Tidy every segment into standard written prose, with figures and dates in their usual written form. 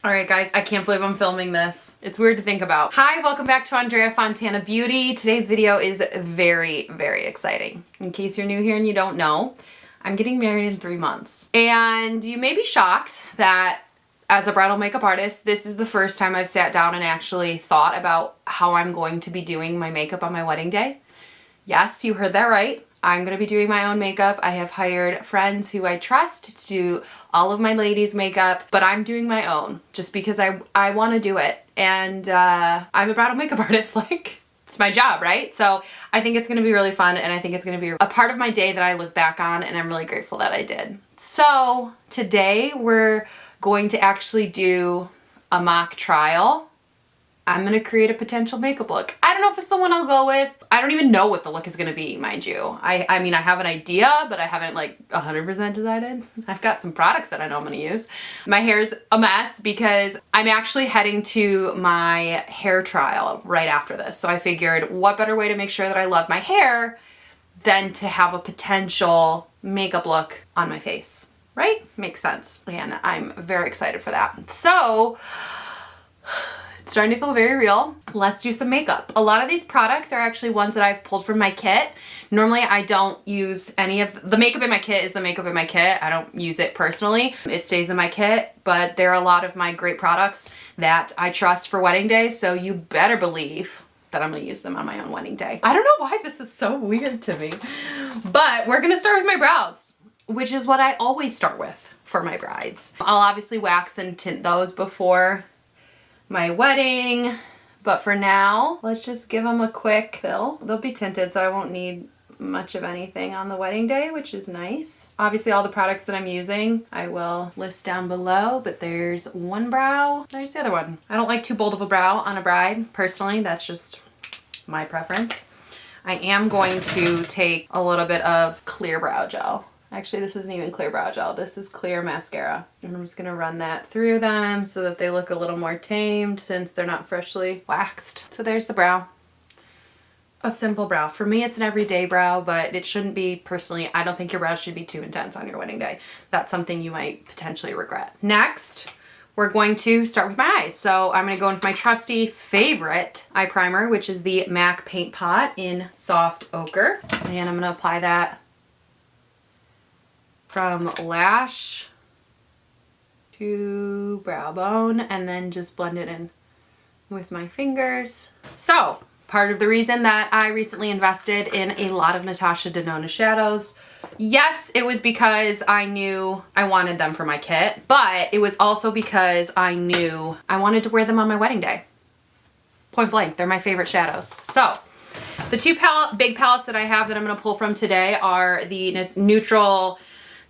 All right, guys, I can't believe I'm filming this. It's weird to think about. Hi, welcome back to Andrea Fontana Beauty. Today's video is very, very exciting. In case you're new here and you don't know, I'm getting married in 3 months. And you may be shocked that as a bridal makeup artist, this is the first time I've sat down and actually thought about how I'm going to be doing my makeup on my wedding day. Yes, you heard that right. I'm going to be doing my own makeup. I have hired friends who I trust to do all of my ladies' makeup, but I'm doing my own just because I want to do it. And I'm a bridal makeup artist, like, it's my job, right? So I think it's going to be really fun, and I think it's going to be a part of my day that I look back on, and I'm really grateful that I did. So today we're going to actually do a mock trial. I'm going to create a potential makeup look. I don't know if it's the one I'll go with. I don't even know what the look is going to be, mind you. I mean, I have an idea, but I haven't like 100% decided. I've got some products that I know I'm going to use. My hair's a mess because I'm actually heading to my hair trial right after this. So I figured what better way to make sure that I love my hair than to have a potential makeup look on my face, right? Makes sense. And I'm very excited for that. So it's starting to feel very real. Let's do some makeup. A lot of these products are actually ones that I've pulled from my kit. Normally I don't use any of the makeup in my kit is the makeup in my kit. I don't use it personally. It stays in my kit, but there are a lot of my great products that I trust for wedding day, so you better believe that I'm gonna use them on my own wedding day. I don't know why this is so weird to me, but we're gonna start with my brows, which is what I always start with for my brides. I'll obviously wax and tint those before my wedding, but for now, let's just give them a quick fill. They'll be tinted, so I won't need much of anything on the wedding day, which is nice. Obviously, all the products that I'm using, I will list down below, but there's one brow, there's the other one. I don't like too bold of a brow on a bride, personally. That's just my preference. I am going to take a little bit of clear brow gel. Actually, this isn't even clear brow gel. This is clear mascara. And I'm just gonna run that through them so that they look a little more tamed since they're not freshly waxed. So there's the brow. A simple brow. For me, it's an everyday brow, but it shouldn't be, personally, I don't think your brows should be too intense on your wedding day. That's something you might potentially regret. Next, we're going to start with my eyes. So I'm gonna go in with my trusty favorite eye primer, which is the MAC Paint Pot in Soft Ochre. And I'm gonna apply that from lash to brow bone and then just blend it in with my fingers. So part of the reason that I recently invested in a lot of Natasha Denona shadows, yes, it was because I knew I wanted them for my kit, but it was also because I knew I wanted to wear them on my wedding day. Point blank, they're my favorite shadows. So the two big palettes that I have that I'm gonna pull from today are the neutral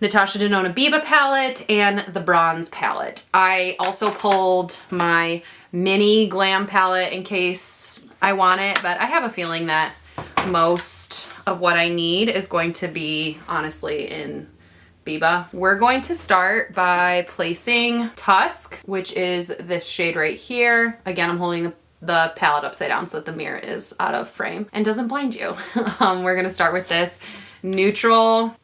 Natasha Denona Biba palette and the bronze palette. I also pulled my mini glam palette in case I want it, but I have a feeling that most of what I need is going to be, honestly, in Biba. We're going to start by placing Tusk, which is this shade right here. Again, I'm holding the palette upside down so that the mirror is out of frame and doesn't blind you. We're gonna start with this neutral.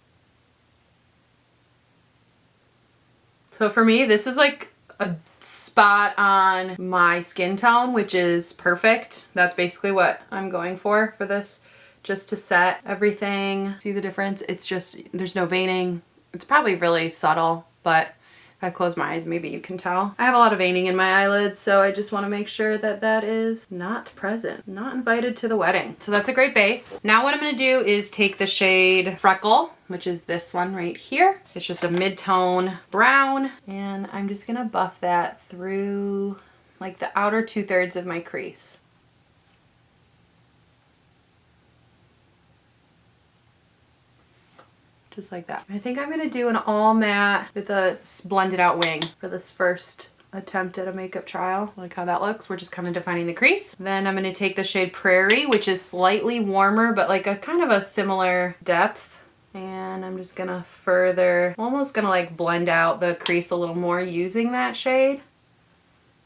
So for me, this is like a spot on my skin tone, which is perfect. That's basically what I'm going for this, just to set everything. See the difference? It's just, there's no veining. It's probably really subtle, but if I close my eyes, maybe you can tell. I have a lot of veining in my eyelids, so I just want to make sure that that is not present, not invited to the wedding. So that's a great base. Now what I'm going to do is take the shade Freckle, which is this one right here. It's just a mid-tone brown, and I'm just going to buff that through like the outer 2/3 of my crease. Just like that. I think I'm gonna do an all matte with a blended out wing for this first attempt at a makeup trial. Like how that looks. We're just kind of defining the crease. Then I'm gonna take the shade Prairie, which is slightly warmer, but like a kind of a similar depth. And I'm just gonna further, almost gonna like blend out the crease a little more using that shade.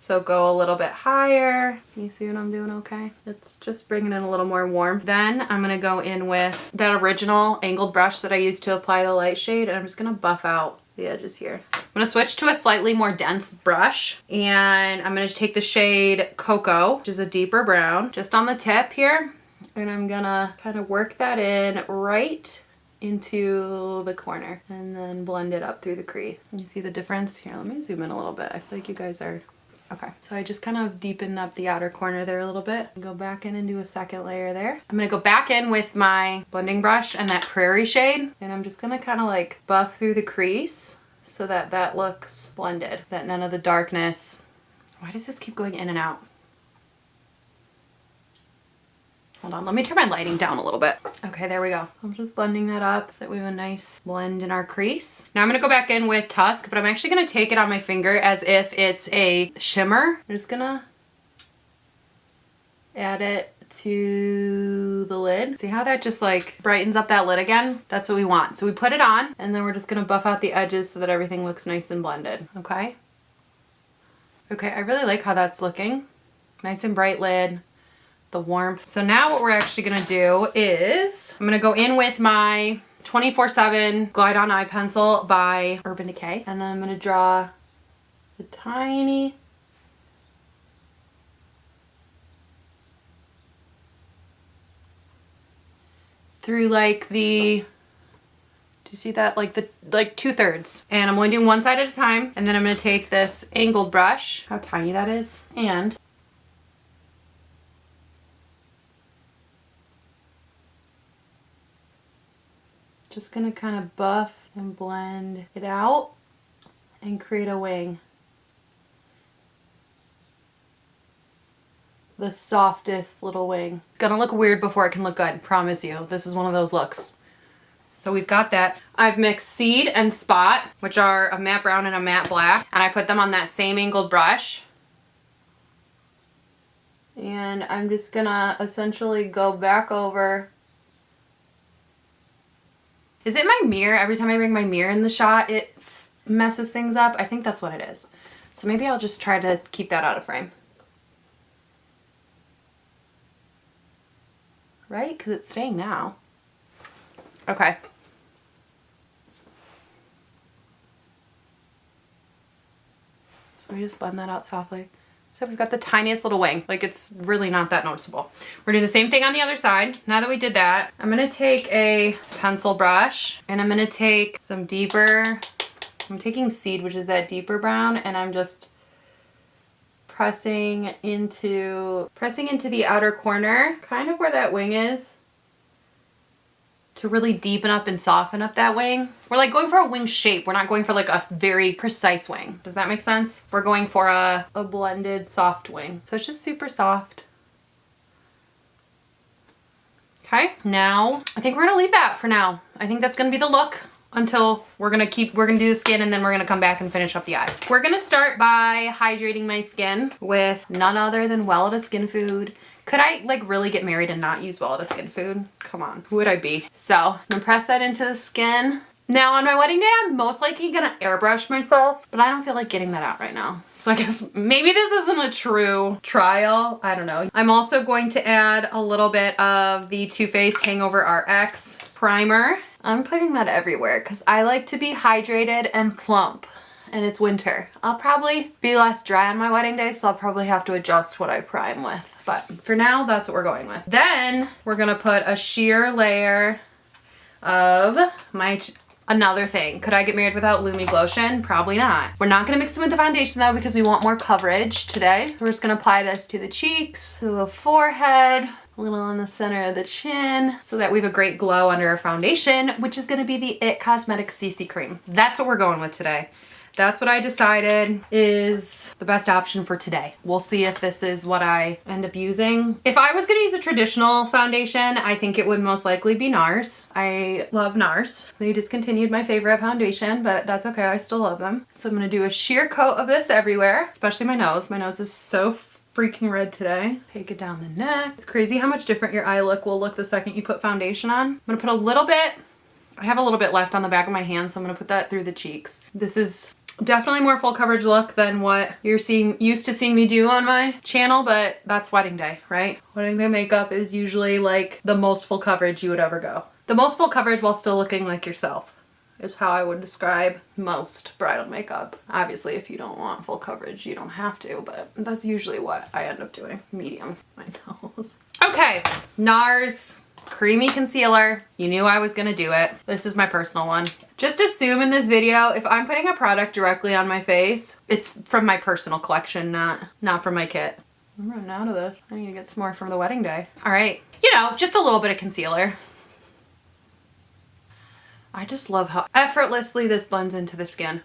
So go a little bit higher. You see what I'm doing okay? It's just bringing in a little more warmth. Then I'm gonna go in with that original angled brush that I used to apply the light shade, and I'm just gonna buff out the edges here. I'm gonna switch to a slightly more dense brush, and I'm gonna take the shade Cocoa, which is a deeper brown, just on the tip here. And I'm gonna kind of work that in right into the corner and then blend it up through the crease. You see the difference? Here, let me zoom in a little bit. I feel like you guys are, okay. So I just kind of deepen up the outer corner there a little bit. Go back in and do a second layer there. I'm gonna go back in with my blending brush and that Prairie shade, and I'm just gonna kind of like buff through the crease so that that looks blended, that none of the darkness. Why does this keep going in and out? Hold on, let me turn my lighting down a little bit. Okay, there we go. I'm just blending that up so that we have a nice blend in our crease. Now I'm gonna go back in with Tusk, but I'm actually gonna take it on my finger as if it's a shimmer. I'm just gonna add it to the lid. See how that just like brightens up that lid again? That's what we want. So we put it on, and then we're just gonna buff out the edges so that everything looks nice and blended, okay? Okay, I really like how that's looking. Nice and bright lid. The warmth. So now what we're actually gonna do is I'm gonna go in with my 24/7 Glide On Eye Pencil by Urban Decay, and then I'm gonna draw a tiny through like the, do you see that? Like 2/3. And I'm only doing one side at a time, and then I'm gonna take this angled brush, how tiny that is, and just gonna kind of buff and blend it out and create a wing. The softest little wing. It's gonna look weird before it can look good, promise you. This is one of those looks. So we've got that. I've mixed Seed and Spot, which are a matte brown and a matte black, and I put them on that same angled brush. And I'm just gonna essentially go back over. Is it my mirror? Every time I bring my mirror in the shot, it messes things up. I think that's what it is. So maybe I'll just try to keep that out of frame. Right? Because it's staying now. Okay. So we just blend that out softly. So we've got the tiniest little wing. Like, it's really not that noticeable. We're doing the same thing on the other side. Now that we did that, I'm gonna take a pencil brush, and I'm gonna take some deeper, I'm taking Seed, which is that deeper brown, and I'm just pressing into the outer corner, kind of where that wing is, to really deepen up and soften up that wing. We're like going for a wing shape. We're not going for like a very precise wing. Does that make sense? We're going for a blended soft wing. So it's just super soft. Okay, now I think we're gonna leave that for now. I think that's gonna be the look until we're gonna do the skin, and then we're gonna come back and finish up the eye. We're gonna start by hydrating my skin with none other than Welleda Skin Food. Could I like really get married and not use Welleda Skin Food? Come on, who would I be? So I'm gonna press that into the skin. Now on my wedding day, I'm most likely gonna airbrush myself, but I don't feel like getting that out right now. So I guess maybe this isn't a true trial. I don't know. I'm also going to add a little bit of the Too Faced Hangover RX primer. I'm putting that everywhere because I like to be hydrated and plump. And it's winter. I'll probably be less dry on my wedding day, so I'll probably have to adjust what I prime with. But for now, that's what we're going with. Then we're gonna put a sheer layer of another thing. Could I get married without Lumi Glotion? Probably not. We're not gonna mix them with the foundation though, because we want more coverage today. We're just gonna apply this to the cheeks, to the forehead, a little on the center of the chin, so that we have a great glow under our foundation, which is gonna be the IT Cosmetics CC Cream. That's what we're going with today. That's what I decided is the best option for today. We'll see if this is what I end up using. If I was gonna use a traditional foundation, I think it would most likely be Nars. I love Nars. They discontinued my favorite foundation, but that's okay, I still love them. So I'm gonna do a sheer coat of this everywhere, especially my nose. My nose is so freaking red today. Take it down the neck. It's crazy how much different your eye look will look the second you put foundation on. I'm gonna put a little bit, I have a little bit left on the back of my hand, so I'm gonna put that through the cheeks. This is definitely more full coverage look than what you're used to seeing me do on my channel, but that's wedding day, right? Wedding day makeup is usually like the most full coverage you would ever go. The most full coverage while still looking like yourself. is how I would describe most bridal makeup. Obviously, if you don't want full coverage, you don't have to, but that's usually what I end up doing. Medium, my nose. Okay, Nars Creamy Concealer. You knew I was gonna do it. This is my personal one. Just assume in this video, if I'm putting a product directly on my face, it's from my personal collection, not from my kit. I'm running out of this. I need to get some more from the wedding day. All right, you know, just a little bit of concealer. I just love how effortlessly this blends into the skin.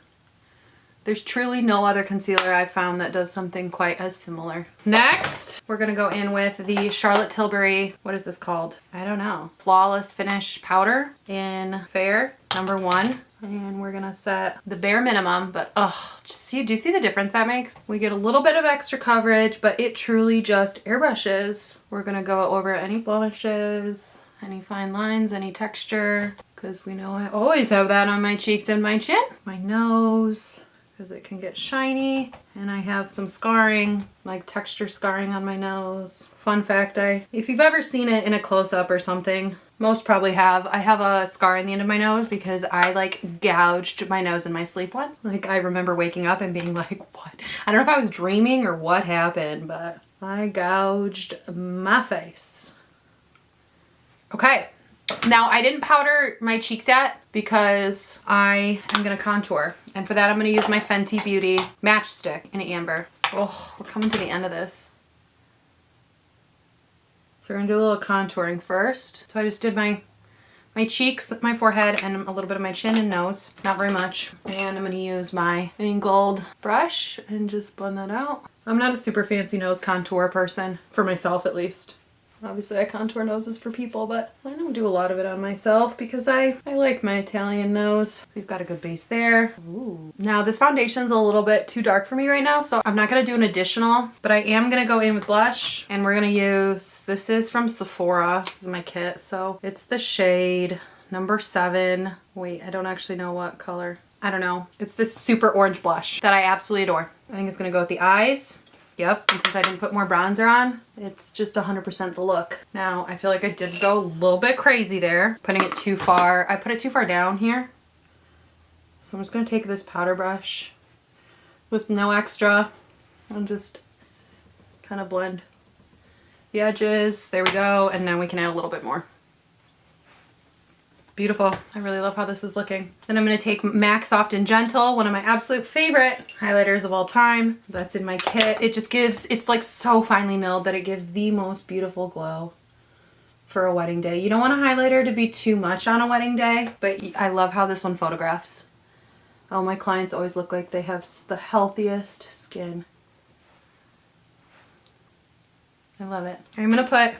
There's truly no other concealer I've found that does something quite as similar. Next, we're gonna go in with the Charlotte Tilbury, what is this called? I don't know. Flawless Finish Powder in Fair, number 1. And we're gonna set the bare minimum, but oh, do you see the difference that makes? We get a little bit of extra coverage, but it truly just airbrushes. We're gonna go over any blemishes, any fine lines, any texture, because we know I always have that on my cheeks and my chin. My nose, because it can get shiny, and I have some scarring, like texture scarring on my nose. Fun fact, if you've ever seen it in a close-up or something, most probably have. I have a scar in the end of my nose because I like gouged my nose in my sleep once. Like I remember waking up and being like, what? I don't know if I was dreaming or what happened, but I gouged my face. Okay, now I didn't powder my cheeks yet because I am gonna contour. And for that, I'm gonna use my Fenty Beauty Matchstick in Amber. Oh, we're coming to the end of this. So we're gonna do a little contouring first. So I just did my cheeks, my forehead, and a little bit of my chin and nose. Not very much. And I'm gonna use my angled brush and just blend that out. I'm not a super fancy nose contour person, for myself at least. Obviously I contour noses for people, but I don't do a lot of it on myself because I like my Italian nose. So we've got a good base there. Ooh. Now this foundation's a little bit too dark for me right now, so I'm not gonna do an additional, but I am gonna go in with blush, and we're gonna use, this is from Sephora. This is my kit, so it's the shade number 7. Wait, I don't actually know what color. I don't know. It's this super orange blush that I absolutely adore. I think it's gonna go with the eyes. Yep, and since I didn't put more bronzer on, it's just 100% the look. Now, I feel like I did go a little bit crazy there, putting it too far. I put it too far down here. So I'm just gonna take this powder brush with no extra and just kind of blend the edges. There we go, and now we can add a little bit more. Beautiful. I really love how this is looking. Then I'm gonna take MAC Soft and Gentle, one of my absolute favorite highlighters of all time. That's in my kit. It just gives, it's like so finely milled that it gives the most beautiful glow for a wedding day. You don't want a highlighter to be too much on a wedding day, but I love how this one photographs. Oh, my clients always look like they have the healthiest skin. I love it. I'm gonna put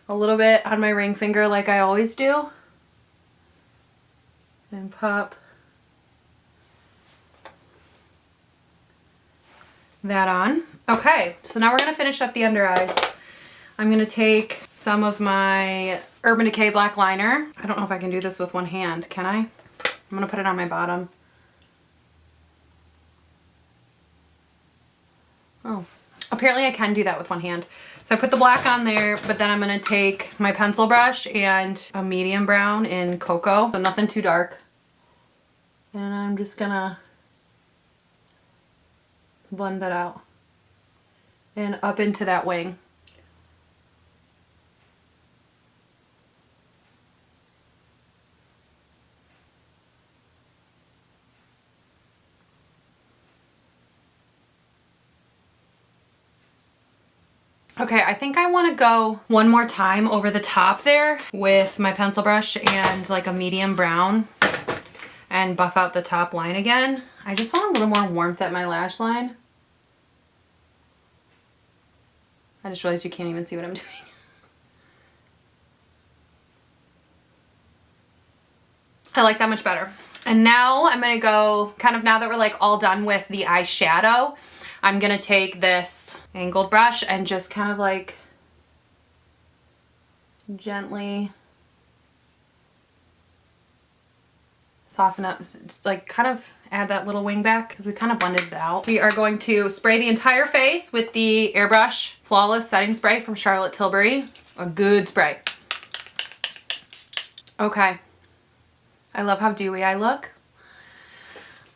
a little bit on my ring finger like I always do. And pop that on. Okay, so now we're gonna finish up the under eyes. I'm gonna take some of my Urban Decay black liner. I don't know if I can do this with one hand, can I? I'm gonna put it on my bottom. Oh, apparently I can do that with one hand. So I put the black on there, but then I'm gonna take my pencil brush and a medium brown in Cocoa, so nothing too dark. And I'm just gonna blend that out and up into that wing. Okay, I think I want to go one more time over the top there with my pencil brush and like a medium brown and buff out the top line again. I just want a little more warmth at my lash line. I just realized you can't even see what I'm doing. I like that much better. And now I'm gonna go, kind of now that we're like all done with the eyeshadow, I'm gonna take this angled brush and just kind of like gently soften up, just like kind of add that little wing back because we kind of blended it out. We are going to spray the entire face with the Airbrush Flawless Setting Spray from Charlotte Tilbury. A good spray. Okay. I love how dewy I look.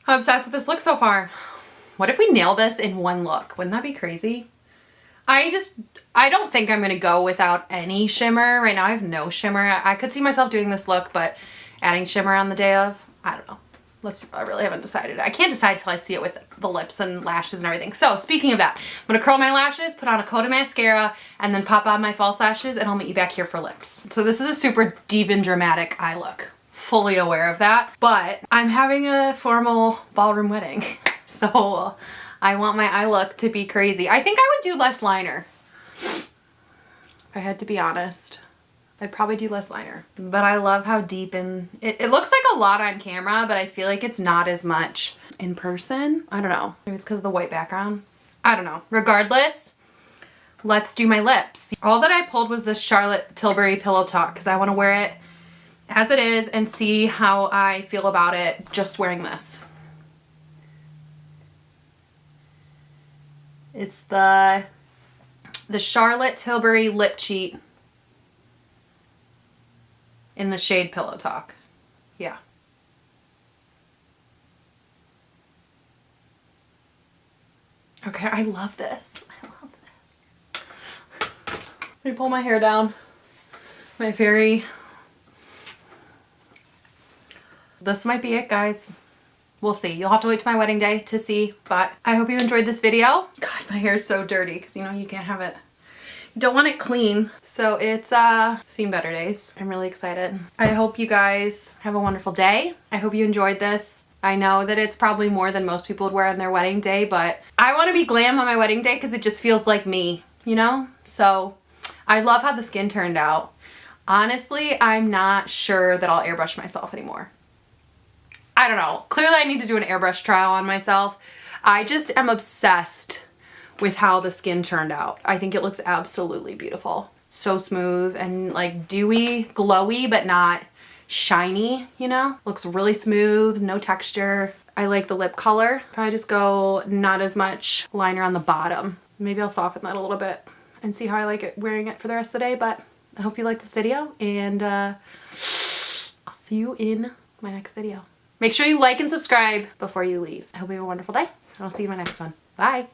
I'm obsessed with this look so far. What if we nail this in one look? Wouldn't that be crazy? I don't think I'm gonna go without any shimmer. Right now I have no shimmer. I could see myself doing this look, but adding shimmer on the day of, I don't know. I really haven't decided. I can't decide till I see it with the lips and lashes and everything. So speaking of that, I'm gonna curl my lashes, put on a coat of mascara, and then pop on my false lashes, and I'll meet you back here for lips. So this is a super deep and dramatic eye look. Fully aware of that, but I'm having a formal ballroom wedding. So I want my eye look to be crazy. I think I would do less liner. If I had to be honest. I'd probably do less liner. But I love how deep in... It looks like a lot on camera, but I feel like it's not as much in person. I don't know. Maybe it's because of the white background. I don't know. Regardless, let's do my lips. All that I pulled was this Charlotte Tilbury Pillow Talk because I want to wear it as it is and see how I feel about it just wearing this. It's the Charlotte Tilbury Lip Cheat in the shade Pillow Talk. Yeah. Okay, I love this. I love this. Let me pull my hair down. This might be it, guys. We'll see. You'll have to wait till my wedding day to see, but I hope you enjoyed this video. God, my hair is so dirty because, you know, you can't have it. You don't want it clean. So it's seen better days. I'm really excited. I hope you guys have a wonderful day. I hope you enjoyed this. I know that it's probably more than most people would wear on their wedding day, but I want to be glam on my wedding day because it just feels like me, you know? So I love how the skin turned out. Honestly, I'm not sure that I'll airbrush myself anymore. I don't know. Clearly I need to do an airbrush trial on myself. I just am obsessed with how the skin turned out. I think it looks absolutely beautiful. So smooth and like dewy, glowy, but not shiny, you know? Looks really smooth, no texture. I like the lip color. Probably just go not as much liner on the bottom. Maybe I'll soften that a little bit and see how I like it wearing it for the rest of the day, but I hope you like this video and I'll see you in my next video. Make sure you like and subscribe before you leave. I hope you have a wonderful day. I'll see you in my next one. Bye.